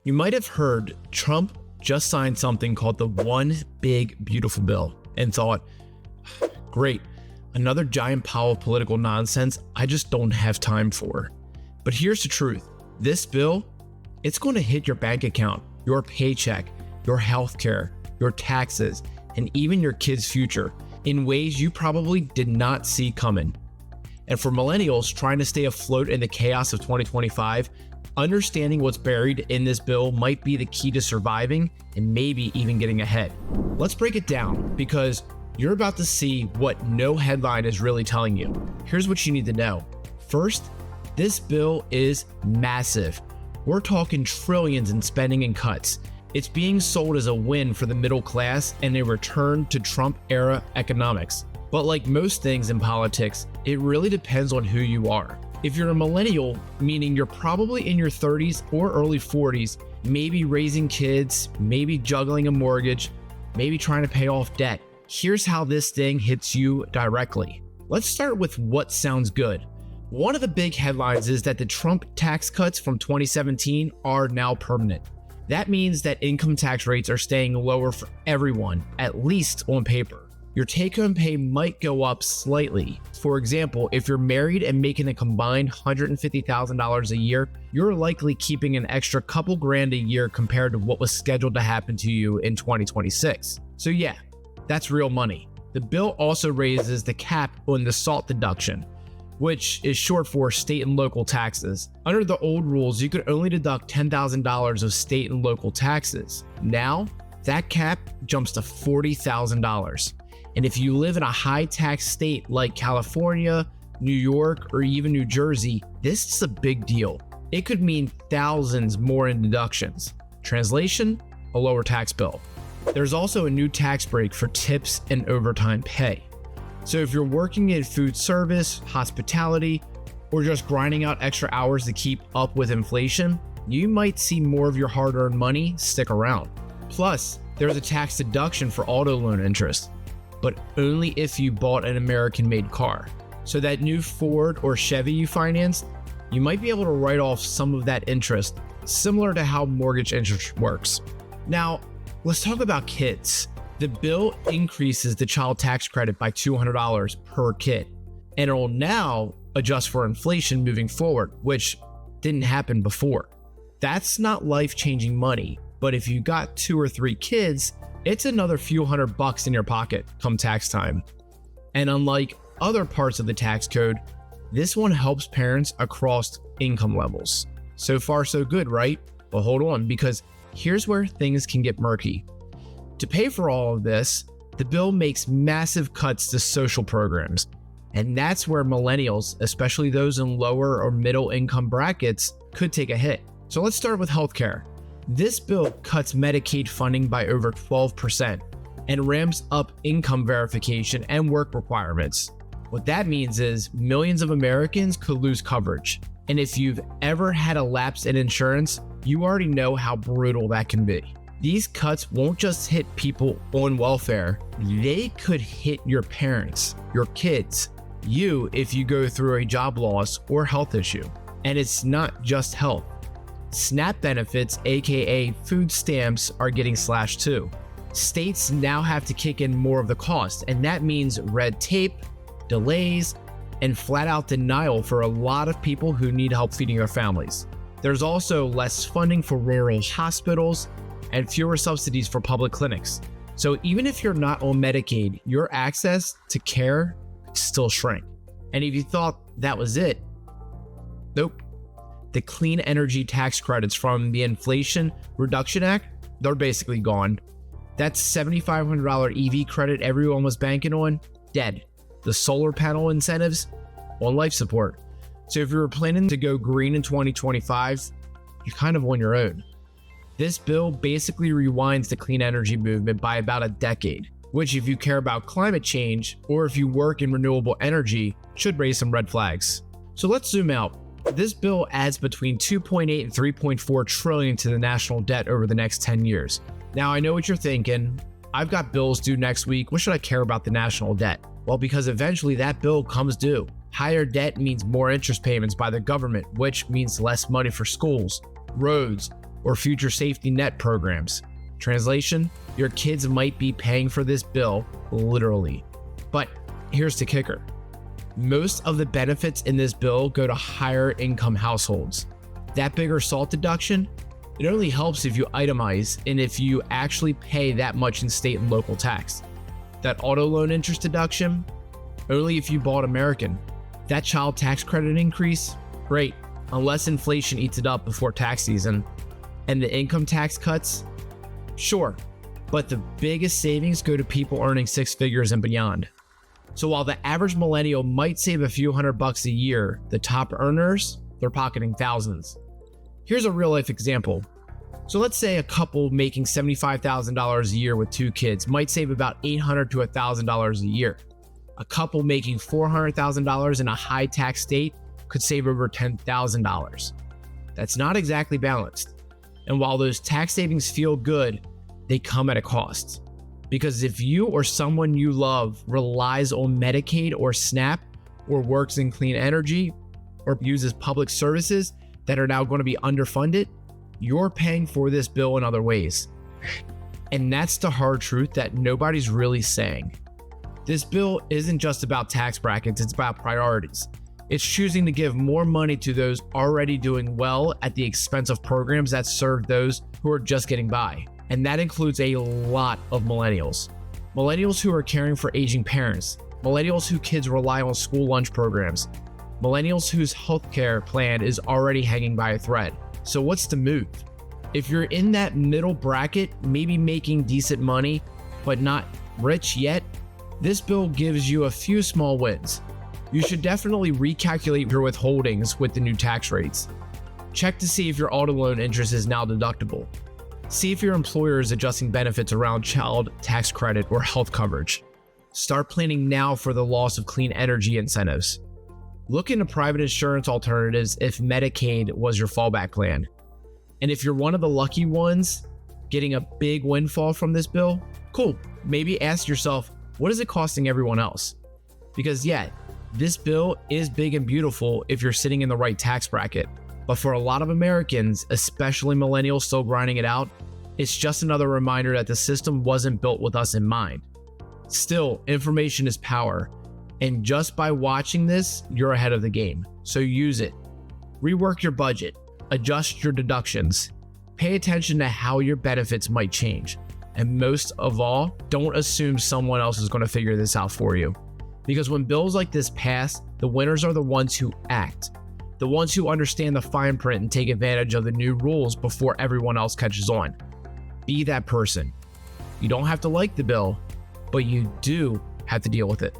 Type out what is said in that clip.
You might have heard Trump just signed something called the One Big Beautiful Bill and thought, great, another giant pile of political nonsense I just don't have time for. But here's the truth. This bill, it's going to hit your bank account, your paycheck, your healthcare, your taxes, and even your kids' future in ways you probably did not see coming. And for millennials trying to stay afloat in the chaos of 2025, understanding what's buried in this bill might be the key to surviving and maybe even getting ahead. Let's break it down because you're about to see what no headline is really telling you. Here's what you need to know. First, this bill is massive. We're talking trillions in spending and cuts. It's being sold as a win for the middle class and a return to Trump-era economics. But like most things in politics, it really depends on who you are. If you're a millennial, meaning you're probably in your 30s or early 40s, maybe raising kids, maybe juggling a mortgage, maybe trying to pay off debt, here's how this thing hits you directly. Let's start with what sounds good. One of the big headlines is that the Trump tax cuts from 2017 are now permanent. That means that income tax rates are staying lower for everyone, at least on paper. Your take-home pay might go up slightly. For example, if you're married and making a combined $150,000 a year, you're likely keeping an extra couple grand a year compared to what was scheduled to happen to you in 2026. So yeah, that's real money. The bill also raises the cap on the SALT deduction, which is short for state and local taxes. Under the old rules, you could only deduct $10,000 of state and local taxes. Now, that cap jumps to $40,000. And if you live in a high tax state like California, New York, or even New Jersey, this is a big deal. It could mean thousands more in deductions. Translation, a lower tax bill. There's also a new tax break for tips and overtime pay. So if you're working in food service, hospitality, or just grinding out extra hours to keep up with inflation, you might see more of your hard-earned money stick around. Plus, there's a tax deduction for auto loan interest, but only if you bought an American-made car. So that new Ford or Chevy you financed, you might be able to write off some of that interest, similar to how mortgage interest works. Now, let's talk about kids. The bill increases the child tax credit by $200 per kid, and it'll now adjust for inflation moving forward, which didn't happen before. That's not life-changing money, but if you got 2 or 3 kids, it's another few $100 in your pocket come tax time. And unlike other parts of the tax code, this one helps parents across income levels. So far, so good, right? But hold on, because here's where things can get murky. To pay for all of this, the bill makes massive cuts to social programs. And that's where millennials, especially those in lower or middle income brackets, could take a hit. So let's start with healthcare. This bill cuts Medicaid funding by over 12% and ramps up income verification and work requirements. What that means is millions of Americans could lose coverage. And if you've ever had a lapse in insurance, you already know how brutal that can be. These cuts won't just hit people on welfare, they could hit your parents, your kids, you if you go through a job loss or health issue. And it's not just health. SNAP benefits, aka food stamps, are getting slashed too. States now have to kick in more of the cost, and that means red tape, delays, and flat out denial for a lot of people who need help feeding their families. There's also less funding for rural hospitals and fewer subsidies for public clinics. So even if you're not on Medicaid, your access to care still shrink. And if you thought that was it, nope. The clean energy tax credits from the Inflation Reduction Act, they're basically gone. That $7,500 EV credit everyone was banking on, dead. The solar panel incentives, on life support. So if you were planning to go green in 2025, you're kind of on your own. This bill basically rewinds the clean energy movement by about a decade, which if you care about climate change or if you work in renewable energy, should raise some red flags. So let's zoom out. This bill adds between 2.8 and 3.4 trillion to the national debt over the next 10 years. Now I know what you're thinking. I've got bills due next week. What should I care about the national debt? Well, because eventually that bill comes due. Higher debt means more interest payments by the government, which means less money for schools, roads, or future safety net programs. Translation, your kids might be paying for this bill literally. But here's the kicker. Most of the benefits in this bill go to higher income households. That bigger SALT deduction, it only helps if you itemize and if you actually pay that much in state and local tax. That auto loan interest deduction, only if you bought American. That child tax credit increase, great, unless inflation eats it up before tax season. And the income tax cuts, sure, but the biggest savings go to people earning six figures and beyond. So while the average millennial might save a few $100 a year, the top earners, they're pocketing thousands. Here's a real life example. So let's say a couple making $75,000 a year with two kids might save about $800 to $1,000 a year. A couple making $400,000 in a high tax state could save over $10,000. That's not exactly balanced. And while those tax savings feel good, they come at a cost. Because if you or someone you love relies on Medicaid or SNAP, or works in clean energy, or uses public services that are now going to be underfunded, you're paying for this bill in other ways. And that's the hard truth that nobody's really saying. This bill isn't just about tax brackets, it's about priorities. It's choosing to give more money to those already doing well at the expense of programs that serve those who are just getting by. And that includes a lot of millennials. Millennials who are caring for aging parents, millennials whose kids rely on school lunch programs, millennials whose healthcare plan is already hanging by a thread. So what's the move? If you're in that middle bracket, maybe making decent money, but not rich yet, this bill gives you a few small wins. You should definitely recalculate your withholdings with the new tax rates. Check to see if your auto loan interest is now deductible. See if your employer is adjusting benefits around child tax credit or health coverage. Start planning now for the loss of clean energy incentives. Look into private insurance alternatives if Medicaid was your fallback plan. And if you're one of the lucky ones getting a big windfall from this bill, cool. Maybe ask yourself, what is it costing everyone else? Because yeah, this bill is big and beautiful if you're sitting in the right tax bracket. But for a lot of Americans, especially millennials still grinding it out, it's just another reminder that the system wasn't built with us in mind. Still, information is power. And just by watching this, you're ahead of the game. So use it. Rework your budget. Adjust your deductions. Pay attention to how your benefits might change. And most of all, don't assume someone else is going to figure this out for you. Because when bills like this pass, the winners are the ones who act. The ones who understand the fine print and take advantage of the new rules before everyone else catches on. Be that person. You don't have to like the bill, but you do have to deal with it.